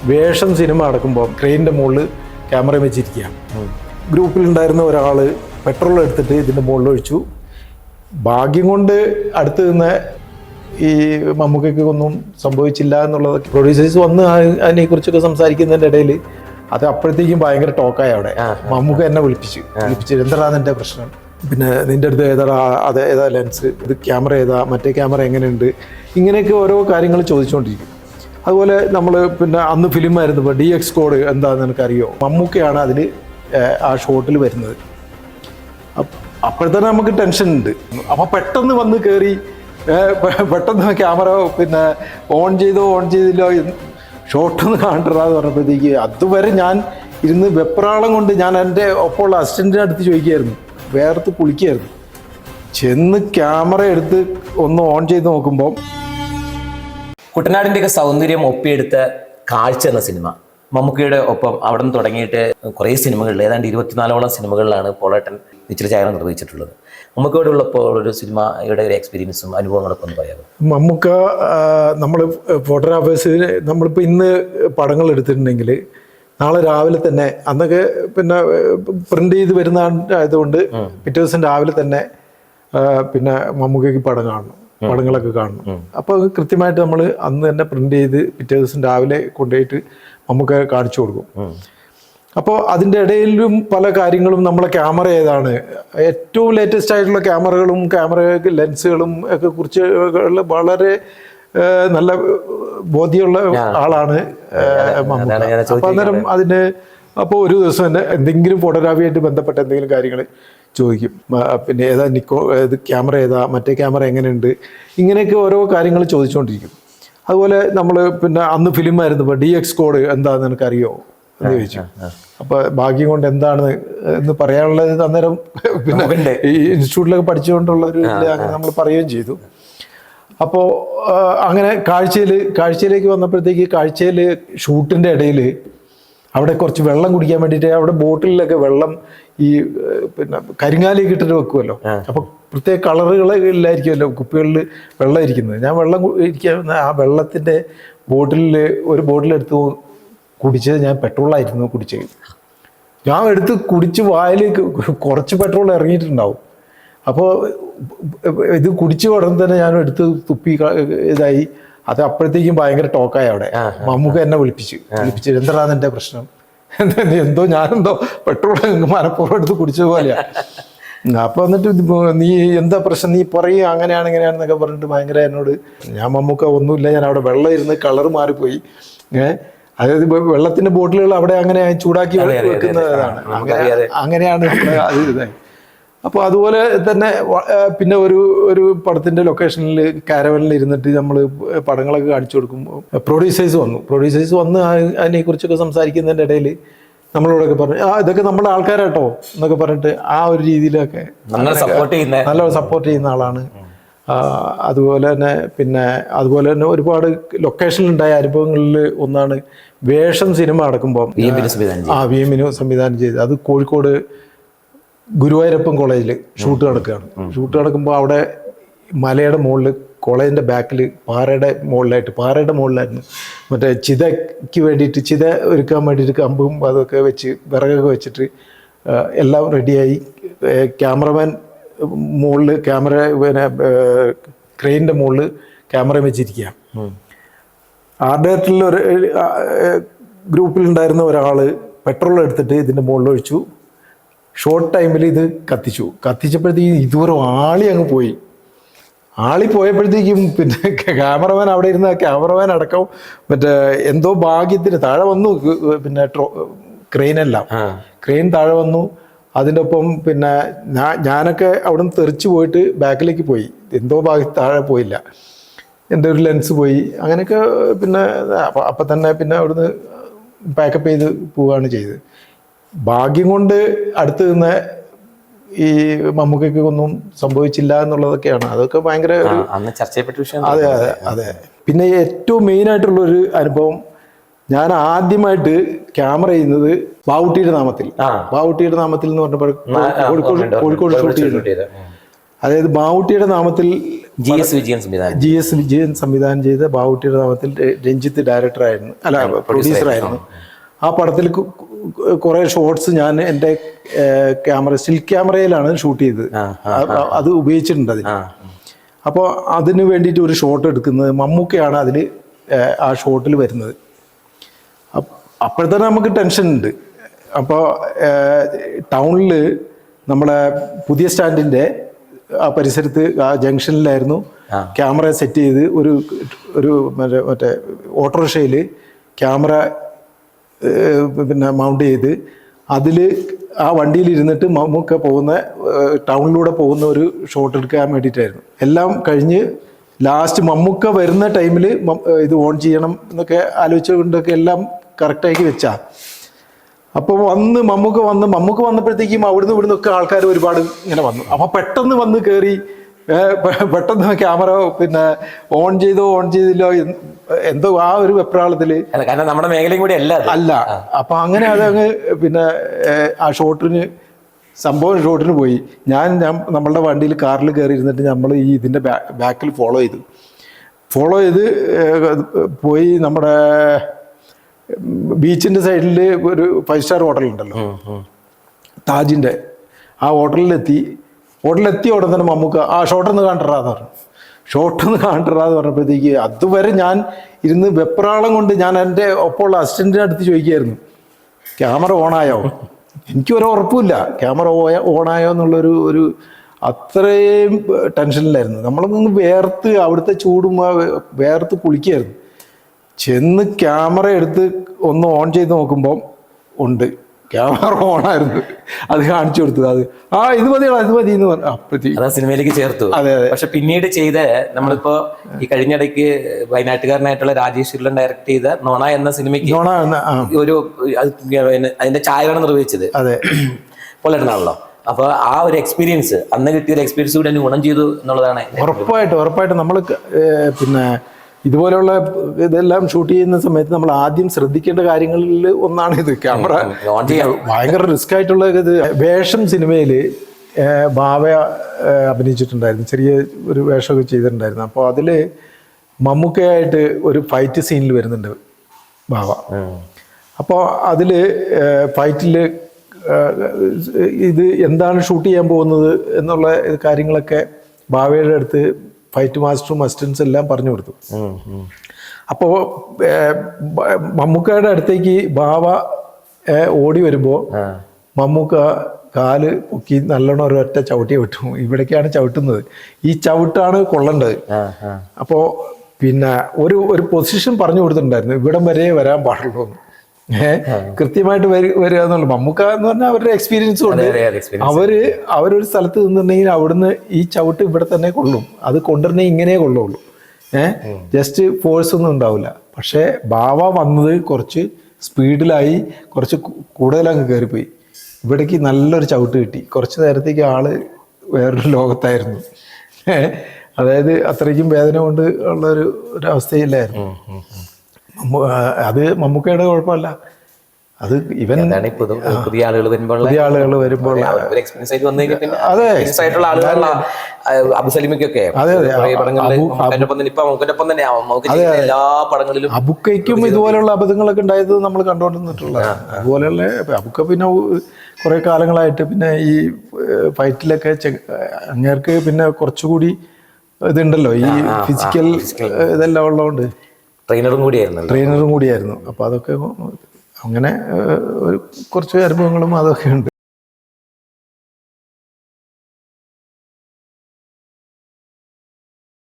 വേഷം സിനിമ നടക്കുമ്പോൾ ക്രെയിനിൻ്റെ മുകളിൽ ക്യാമറ വെച്ചിരിക്കുകയാണ്. ഗ്രൂപ്പിലുണ്ടായിരുന്ന ഒരാൾ പെട്രോൾ എടുത്തിട്ട് ഇതിൻ്റെ മുകളിൽ ഒഴിച്ചു. ഭാഗ്യം കൊണ്ട് അടുത്ത് നിന്ന് ഈ മമ്മൂക്കയ്ക്ക് ഒന്നും സംഭവിച്ചില്ല എന്നുള്ളത് പ്രൊഡ്യൂസേഴ്സ് വന്ന് അതിനെക്കുറിച്ചൊക്കെ സംസാരിക്കുന്നതിൻ്റെ ഇടയിൽ അത് അപ്പോഴത്തേക്കും ഭയങ്കര ടോക്കായി അവിടെ. മമ്മൂക്ക എന്നെ വിളിപ്പിച്ച് എന്താണ് നിൻ്റെ പ്രശ്നം, പിന്നെ നിൻ്റെ അടുത്ത് ഏതാ ലെൻസ്, ഇത് ക്യാമറ ഏതാ, മറ്റേ ക്യാമറ എങ്ങനെയുണ്ട്, ഇങ്ങനെയൊക്കെ ഓരോ കാര്യങ്ങൾ ചോദിച്ചുകൊണ്ടിരിക്കും. അതുപോലെ നമ്മൾ പിന്നെ അന്ന് ഫിലിമായിരുന്നു, ഇപ്പോൾ DX കോഡ് എന്താണെന്ന് എനിക്കറിയോ, മമ്മൂക്കയാണ് അതിൽ ആ ഷോട്ടിൽ വരുന്നത്. അപ്പോഴത്തന്നെ നമുക്ക് ടെൻഷൻ ഉണ്ട്. അപ്പോൾ പെട്ടെന്ന് വന്ന് കയറി പെട്ടെന്ന് ക്യാമറ പിന്നെ ഓൺ ചെയ്തില്ലോ ഷോട്ടൊന്ന് കാണണ്ടാന്ന് പറഞ്ഞപ്പോഴത്തേക്ക് അതുവരെ ഞാൻ ഇരുന്ന് വെപ്രാളം കൊണ്ട് ഞാൻ എൻ്റെ ഒപ്പമുള്ള അസിസ്റ്റൻറ്റിൻ്റെ അടുത്ത് ചോദിക്കുകയായിരുന്നു, വേർത്ത് കുളിക്കുകയായിരുന്നു. ചെന്ന് ക്യാമറ എടുത്ത് ഒന്ന് ഓൺ ചെയ്ത് നോക്കുമ്പോൾ കുട്ടനാടിൻ്റെയൊക്കെ സൗന്ദര്യം ഒപ്പിയെടുത്ത കാഴ്ച എന്ന സിനിമ മമ്മൂക്കയുടെ ഒപ്പം അവിടെ നിന്ന് തുടങ്ങിയിട്ട് കുറേ സിനിമകളിൽ ഏതാണ്ട് 24ഓളം സിനിമകളിലാണ് പോളേട്ടൻ നിശ്ചല ഛായ നിർവഹിച്ചിട്ടുള്ളത്. മമ്മൂക്കയോട് ഉള്ളപ്പോൾ ഒരു സിനിമയുടെ ഒരു എക്സ്പീരിയൻസും അനുഭവങ്ങളൊക്കെ ഒന്ന് പറയാമോ? മമ്മൂക്ക നമ്മൾ ഫോട്ടോഗ്രാഫേഴ്സ് നമ്മളിപ്പോൾ ഇന്ന് പടങ്ങൾ എടുത്തിട്ടുണ്ടെങ്കിൽ നാളെ രാവിലെ തന്നെ, അന്നൊക്കെ പിന്നെ പ്രിന്റ് ചെയ്ത് വരുന്ന ആയതുകൊണ്ട് പിറ്റേ ദിവസം രാവിലെ തന്നെ പിന്നെ മമ്മൂക്കയ്ക്ക് പടങ്ങളൊക്കെ കാണണം. അപ്പോൾ കൃത്യമായിട്ട് നമ്മൾ അന്ന് തന്നെ പ്രിന്റ് ചെയ്ത് പിറ്റേ ദിവസം രാവിലെ കൊണ്ടുപോയിട്ട് മമ്മൂക്ക കാണിച്ചു കൊടുക്കും. അപ്പോൾ അതിൻ്റെ ഇടയിലും പല കാര്യങ്ങളും, നമ്മളെ ക്യാമറ ഏതാണ്, ഏറ്റവും ലേറ്റസ്റ്റ് ആയിട്ടുള്ള ക്യാമറകളും ക്യാമറ ലെൻസുകളും ഒക്കെ കുറിച്ച് വളരെ നല്ല ബോധ്യമുള്ള ആളാണ് മമ്മൂക്ക. അപ്പം അന്നേരം അതിന് അപ്പോൾ ഒരു ദിവസം തന്നെ എന്തെങ്കിലും ഫോട്ടോഗ്രാഫിയായിട്ട് ബന്ധപ്പെട്ട എന്തെങ്കിലും കാര്യങ്ങൾ ചോദിക്കും. പിന്നെ ഏതാ ഇത് ക്യാമറ ഏതാ, മറ്റേ ക്യാമറ എങ്ങനെയുണ്ട്, ഇങ്ങനെയൊക്കെ ഓരോ കാര്യങ്ങൾ ചോദിച്ചുകൊണ്ടിരിക്കും. അതുപോലെ നമ്മൾ പിന്നെ അന്ന് ഫിലിമായിരുന്നു, ഇപ്പോൾ DX കോഡ് എന്താണെന്ന് എനിക്കറിയോ എന്ന് ചോദിച്ചു. അപ്പോൾ ഭാഗ്യം കൊണ്ട് എന്താണ് എന്ന് പറയാനുള്ളത് അന്നേരം പിന്നെ ഈ ഇൻസ്റ്റിറ്റ്യൂട്ടിലൊക്കെ പഠിച്ചുകൊണ്ടുള്ള ഒരു അങ്ങനെ നമ്മൾ പറയുകയും ചെയ്തു. അപ്പോൾ അങ്ങനെ കാഴ്ചയിലേക്ക് വന്നപ്പോഴത്തേക്ക് കാഴ്ചയിൽ ഷൂട്ടിൻ്റെ ഇടയിൽ അവിടെ കുറച്ച് വെള്ളം കുടിക്കാൻ വേണ്ടിയിട്ട് അവിടെ ബോട്ടിലൊക്കെ വെള്ളം ഈ പിന്നെ കരിങ്ങാലിയൊക്കെ ഇട്ടിട്ട് വെക്കുമല്ലോ. അപ്പോൾ പ്രത്യേക കളറുകളില്ലായിരിക്കുമല്ലോ കുപ്പികളിൽ വെള്ളം ഇരിക്കുന്നത്. ഞാൻ വെള്ളം ഇരിക്കാൻ ആ വെള്ളത്തിൻ്റെ ഒരു ബോട്ടിലെടുത്ത് കുടിച്ചത് ഞാൻ പെട്രോളായിരുന്നു കുടിച്ചത്. ഞാൻ എടുത്ത് കുടിച്ച് വായിലേക്ക് കുറച്ച് പെട്രോൾ ഇറങ്ങിയിട്ടുണ്ടാവും. അപ്പോൾ ഇത് കുടിച്ച് ഉടനെ തന്നെ ഞാൻ എടുത്ത് തുപ്പി ഇതായി. അത് അപ്പോഴത്തേക്കും ഭയങ്കര ടോക്കായി അവിടെ. മമ്മൂക്ക എന്നെ വിളിപ്പിച്ച് എന്താണ് നിൻ്റെ പ്രശ്നം, ഞാനെന്തോ പെട്രോൾ മനപ്പൂർവ്വം എടുത്ത് കുടിച്ചത് പോലെയാ. അപ്പോൾ എന്നിട്ട് നീ എന്താ പ്രശ്നം, നീ പറയുക അങ്ങനെയാണ് ഇങ്ങനെയാണെന്നൊക്കെ പറഞ്ഞിട്ട് ഭയങ്കര എന്നോട്. ഞാൻ മമ്മൂക്ക ഒന്നുമില്ല, ഞാൻ അവിടെ വെള്ളം ഇരുന്ന് കളർ മാറിപ്പോയി. അതായത് വെള്ളത്തിന്റെ ബോട്ടിലുകൾ അവിടെ അങ്ങനെ ചൂടാക്കി വെക്കുന്നതാണ്, അങ്ങനെയാണ് അത് ഇതായി. അപ്പോൾ അതുപോലെ തന്നെ പിന്നെ ഒരു പടത്തിന്റെ ലൊക്കേഷനിൽ കാരവനിൽ ഇരുന്നിട്ട് നമ്മൾ പടങ്ങളൊക്കെ കാണിച്ചു കൊടുക്കുമ്പോൾ പ്രൊഡ്യൂസേഴ്സ് വന്ന് അതിനെക്കുറിച്ചൊക്കെ സംസാരിക്കുന്നതിൻ്റെ ഇടയിൽ നമ്മളോടൊക്കെ പറഞ്ഞു, ഇതൊക്കെ നമ്മുടെ ആൾക്കാരാട്ടോ എന്നൊക്കെ പറഞ്ഞിട്ട് ആ ഒരു രീതിയിലൊക്കെ നല്ല സപ്പോർട്ട് ചെയ്യുന്ന ആളാണ്. അതുപോലെ തന്നെ ഒരുപാട് ലൊക്കേഷനിലുണ്ടായ അനുഭവങ്ങളിൽ ഒന്നാണ് വേഷം സിനിമ നടക്കുമ്പോൾ VM സംവിധാനം ചെയ്ത്, അത് കോഴിക്കോട് ഗുരുവായൂരപ്പൻ കോളേജിൽ ഷൂട്ട് നടക്കുമ്പോൾ അവിടെ മലയുടെ മുകളിൽ കോളേജിൻ്റെ ബാക്കിൽ പാറയുടെ മുകളിലായിരുന്നു മറ്റേ ചിതയ്ക്ക് വേണ്ടിയിട്ട് ചിത ഒരുക്കാൻ വേണ്ടിയിട്ട് കമ്പും അതൊക്കെ വെച്ച് വിറകൊക്കെ വെച്ചിട്ട് എല്ലാം റെഡിയായി. ക്യാമറമാൻ മുകളിൽ ക്രെയിനിൻ്റെ മുകളിൽ ക്യാമറ വെച്ചിരിക്കുക. ആർട്ട് ഡയറക്ടറിൽ ഗ്രൂപ്പിലുണ്ടായിരുന്ന ഒരാൾ പെട്രോൾ എടുത്തിട്ട് ഇതിൻ്റെ മുകളിൽ ഒഴിച്ചു. ഷോർട്ട് ടൈമിൽ ഇത് കത്തിച്ചപ്പോഴത്തേക്കും ഇതുവരെ ആളി പോയപ്പോഴത്തേക്കും പിന്നെ ക്യാമറമാൻ അവിടെ ഇരുന്ന ക്യാമറമാൻ അടക്കം മറ്റേ എന്തോ ഭാഗ്യത്തിന് താഴെ വന്നു. പിന്നെ ക്രെയിൻ താഴെ വന്നു. അതിൻ്റെ ഒപ്പം പിന്നെ ഞാനൊക്കെ അവിടെ നിന്ന് തെറിച്ച് പോയിട്ട് ബാക്കിലേക്ക് പോയി. എന്തോ ഭാഗ്യത്തിൽ താഴെ പോയില്ല, എൻ്റെ ഒരു ലെൻസ് പോയി. അങ്ങനെയൊക്കെ പിന്നെ അപ്പം തന്നെ പിന്നെ അവിടുന്ന് പാക്കപ്പ് ചെയ്ത് പോവുകയാണ് ചെയ്തത്. ഭാഗ്യം കൊണ്ട് അടുത്ത് നിന്ന് ഈ മമ്മൂക്കയ്ക്ക് ഒന്നും സംഭവിച്ചില്ല എന്നുള്ളതൊക്കെയാണ്. അതൊക്കെ ഭയങ്കര അതെ. പിന്നെ ഏറ്റവും മെയിൻ ആയിട്ടുള്ളൊരു അനുഭവം, ഞാൻ ആദ്യമായിട്ട് ക്യാമറ ചെയ്യുന്നത് ബാവുട്ടിയുടെ നാമത്തിൽ എന്ന് പറഞ്ഞപ്പോൾ കോഴിക്കോട് ഷൂട്ട് ചെയ്തു. അതായത് ബാവുട്ടിയുടെ നാമത്തിൽ GS വിജയൻ സംവിധാനം. GS വിജയൻ സംവിധാനം ചെയ്ത ബാവുട്ടിയുടെ നാമത്തിൽ രഞ്ജിത്ത് ഡയറക്ടറായിരുന്നു, അല്ല പ്രൊഡ്യൂസറായിരുന്നു. ആ പടത്തിൽ കുറേ ഷോർട്സ് ഞാൻ എൻ്റെ ക്യാമറ സ്റ്റിൽ ക്യാമറയിലാണ് ഷൂട്ട് ചെയ്തത്. അത് ഉപയോഗിച്ചിട്ടുണ്ട് അതിൽ. അപ്പോൾ അതിന് വേണ്ടിയിട്ട് ഒരു ഷോട്ട് എടുക്കുന്നത് മമ്മൂക്കയാണ് അതിൽ ആ ഷോട്ടിൽ വരുന്നത്. അപ്പോഴത്തന്നെ നമുക്ക് ടെൻഷൻ ഉണ്ട്. അപ്പോൾ ടൗണിൽ നമ്മളെ പുതിയ സ്റ്റാൻഡിൻ്റെ ആ പരിസരത്ത് ആ ജംഗ്ഷനിലായിരുന്നു ക്യാമറ സെറ്റ് ചെയ്ത് ഒരു മറ്റേ ഓട്ടോറിക്ഷയിൽ ക്യാമറ പിന്നെ മൗണ്ട് ചെയ്ത് അതിൽ ആ വണ്ടിയിൽ ഇരുന്നിട്ട് മമ്മൂക്ക പോകുന്ന ടൗണിലൂടെ പോകുന്ന ഒരു ഷോട്ട് എടുക്കാൻ വേണ്ടിയിട്ടായിരുന്നു. എല്ലാം കഴിഞ്ഞ് ലാസ്റ്റ് മമ്മൂക്ക വരുന്ന ടൈമിൽ ഇത് ഓൺ ചെയ്യണം എന്നൊക്കെ ആലോചിച്ചുകൊണ്ടൊക്കെ എല്ലാം കറക്റ്റാക്കി വെച്ചാ. അപ്പോൾ മമ്മൂക്ക വന്നപ്പോഴത്തേക്കും അവിടുന്ന് ഇവിടുന്ന് ഒക്കെ ആൾക്കാർ ഒരുപാട് ഇങ്ങനെ വന്നു. അപ്പോൾ പെട്ടെന്ന് വന്ന് കയറി പെട്ടെന്ന് ക്യാമറ പിന്നെ ഓൺ ചെയ്തില്ലോ എന്തോ ആ ഒരു വെപ്രാളത്തില്, കാരണം നമ്മുടെ മേഖലയും കൂടി അല്ല. അപ്പൊ അങ്ങനെ അതങ്ങ് പിന്നെ ആ ഷോട്ടിന് പോയി. ഞാൻ നമ്മളുടെ വണ്ടിയിൽ കാറിൽ കയറി ഇരുന്നിട്ട് നമ്മൾ ഈ ഇതിന്റെ ബാക്കിൽ ഫോളോ ചെയ്ത് പോയി. നമ്മുടെ ബീച്ചിന്റെ സൈഡിൽ ഒരു 5 സ്റ്റാർ ഹോട്ടൽ ഉണ്ടല്ലോ, താജിന്റെ, ആ ഹോട്ടലിലെത്തി ഉടൻ തന്നെ മമ്മൂക്ക ആ ഷോട്ടൊന്ന് കാണ്ടറാന്ന് പറഞ്ഞപ്പോഴത്തേക്ക് അതുവരെ ഞാൻ ഇരുന്ന് വെപ്രാളം കൊണ്ട് ഞാൻ എൻ്റെ ഒപ്പമുള്ള അസിസ്റ്റന്റിൻ്റെ അടുത്ത് ചോദിക്കുകയായിരുന്നു, ക്യാമറ ഓണായോ? എനിക്കൊരു ഉറപ്പില്ല ക്യാമറ ഓണായോ എന്നുള്ളൊരു അത്രയും ടെൻഷനിലായിരുന്നു. നമ്മളൊന്ന് വേർത്ത് അവിടുത്തെ ചൂടും വേർത്ത് കുളിക്കുകയായിരുന്നു. ചെന്ന് ക്യാമറ എടുത്ത് ഒന്ന് ഓൺ ചെയ്ത് നോക്കുമ്പോൾ ഉണ്ട്, ക്യാമറ ഓണായിരുന്നു. അത് കാണിച്ചു കൊടുത്തത്. ഇത് മതി എന്ന് പറഞ്ഞു. അപ്പോഴത്തേക്ക് അതാ സിനിമയിലേക്ക് ചേർത്തു. അതെ. പക്ഷെ പിന്നീട് ചെയ്ത നമ്മളിപ്പോ ഈ കഴിഞ്ഞിടയ്ക്ക് വയനാട്ടുകാരനായിട്ടുള്ള രാജേഷ് ശിർലൻ ഡയറക്ട് ചെയ്ത നോണ എന്ന സിനിമയ്ക്ക് ഒരു അതിന്റെ ഛായയാണ് നിർവഹിച്ചത്. അതെ, പൊള്ളേട്ടനാണല്ലോ. അപ്പൊ ആ ഒരു എക്സ്പീരിയൻസ്, അന്ന് കിട്ടിയ ഒരു എക്സ്പീരിയൻസ് കൂടെ ഗുണം ചെയ്തു എന്നുള്ളതാണ്. ഉറപ്പായിട്ടും നമ്മൾ പിന്നെ ഇതുപോലെയുള്ള ഇതെല്ലാം ഷൂട്ട് ചെയ്യുന്ന സമയത്ത് നമ്മൾ ആദ്യം ശ്രദ്ധിക്കേണ്ട കാര്യങ്ങളിൽ ഒന്നാണ് ഇത്. ക്യാമറ ഭയങ്കര റിസ്ക് ആയിട്ടുള്ള ഇത്. വേഷം സിനിമയിൽ ഭാവ അഭിനയിച്ചിട്ടുണ്ടായിരുന്നു, ചെറിയ ഒരു വേഷമൊക്കെ ചെയ്തിട്ടുണ്ടായിരുന്നു. അപ്പോൾ അതിൽ മമ്മൂക്കയായിട്ട് ഒരു ഫൈറ്റ് സീനിൽ വരുന്നുണ്ട് ഭാവ. അപ്പോൾ അതിൽ ഫൈറ്റിൽ ഇത് എന്താണ് ഷൂട്ട് ചെയ്യാൻ പോകുന്നത് എന്നുള്ള കാര്യങ്ങളൊക്കെ ഭാവയുടെ അടുത്ത് ഫൈറ്റ് മാസ്റ്ററും അസിസ്റ്റൻസ് എല്ലാം പറഞ്ഞു കൊടുത്തു. അപ്പോൾ മമ്മൂക്കയുടെ അടുത്തേക്ക് ഭാവ ഓടി വരുമ്പോൾ മമ്മൂക്ക കാല് പൊക്കി നല്ലോണം ഒരൊറ്റ ചവിട്ടി വിട്ടു. ഇവിടേക്കാണ് ചവിട്ടുന്നത്, ഈ ചവിട്ടാണ് കൊള്ളേണ്ടത്. അപ്പോൾ പിന്നെ ഒരു പൊസിഷൻ പറഞ്ഞു കൊടുത്തിട്ടുണ്ടായിരുന്നു, ഇവിടം വരെ വരാൻ പാടുള്ളൂ എന്ന്. കൃത്യമായിട്ട് വരിക എന്നുള്ള. മമ്മൂക്ക എന്ന് പറഞ്ഞാൽ അവരുടെ എക്സ്പീരിയൻസ് കൊണ്ട് അവരൊരു സ്ഥലത്ത് നിന്നിട്ടുണ്ടെങ്കിൽ അവിടുന്ന് ഈ ചവിട്ട് ഇവിടെ തന്നെ കൊള്ളും, അത് കൊണ്ടുവരണമെങ്കിൽ ഇങ്ങനെ കൊള്ളുള്ളൂ. ജസ്റ്റ് ഫോഴ്സ് ഒന്നും ഉണ്ടാവില്ല. പക്ഷേ ഭാവ വന്നത് കുറച്ച് സ്പീഡിലായി, കുറച്ച് കൂടുതലങ്ങ് കയറിപ്പോയി. ഇവിടേക്ക് നല്ലൊരു ചവിട്ട് കിട്ടി. കുറച്ച് നേരത്തേക്ക് ആള് വേറൊരു ലോകത്തായിരുന്നു. അതായത് അത്രയ്ക്കും വേദന കൊണ്ട് ഉള്ളൊരു അവസ്ഥയില്ലായിരുന്നു. അത് മമ്മൂക്കയുടെ കുഴപ്പമല്ല, അത് ഇവൻ പുതിയ ആളുകൾ വരുമ്പോൾ അതെ അബുക്കയ്ക്കും ഇതുപോലെയുള്ള അബദ്ധങ്ങളൊക്കെ ഉണ്ടായത് നമ്മൾ കണ്ടുകൊണ്ടിരുന്നിട്ടുള്ളതാണ്. അതുപോലെയുള്ള അബുക്ക പിന്നെ കുറെ കാലങ്ങളായിട്ട് പിന്നെ ഈ ഫൈറ്റിലൊക്കെ അങ്ങേർക്ക് പിന്നെ കുറച്ചുകൂടി ഇതുണ്ടല്ലോ, ഈ ഫിസിക്കൽ ഇതെല്ലാം ഉള്ളതുകൊണ്ട് ട്രെയിനറും കൂടിയായിരുന്നു. അപ്പോൾ അതൊക്കെ അങ്ങനെ കുറച്ച് അനുഭവങ്ങളും അതൊക്കെ ഉണ്ട്.